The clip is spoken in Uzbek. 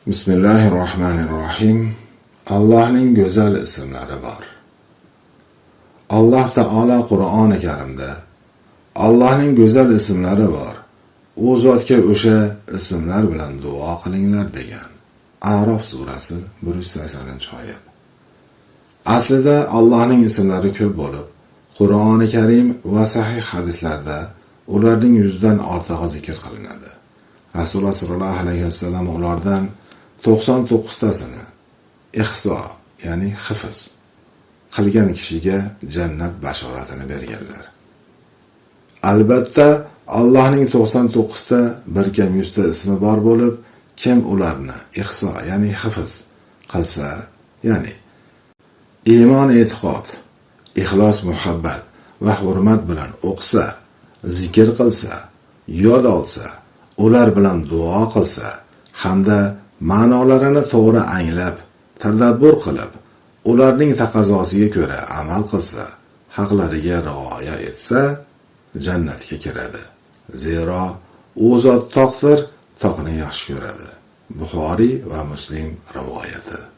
Bismillahirrahmanirrahim. Allohning go'zal ismlari bor. Alloh taolo Qur'oni Karimda Allohning go'zal ismlari bor. U zotga o'sha ismlar bilan duo qilinglar degan. A'rof surasi 180-oyat. Aslida Allohning ismlari ko'p bo'lib, Qur'oni Karim va sahih hadislarda ularning 100 dan ortig'i zikr qilinadi. Rasululloh sollallohu alayhi vasallam ulardan 99 tasini ihso, ya'ni hifz qilgan kishiga jannat bashoratini berganlar. Albatta, Allohning 99 ta bir kam 100 ta ismi bor bo'lib, kim ularni ihso, ya'ni hifz qilsa, ya'ni iymon, e'tiqod, ixlos, muhabbat va hurmat bilan o'qisa, zikr qilsa, yod olsa, ular bilan duo qilsa hamda ma'nolarini to'g'ri anglab, tadabbur qilib, ularning taqozosiga ko'ra amal qilsa, haqlariga rioya etsa, jannatga kiradi. Zero u zot toqdir, toqni yaxshi ko'radi. Buxoriy va Muslim rivoyati.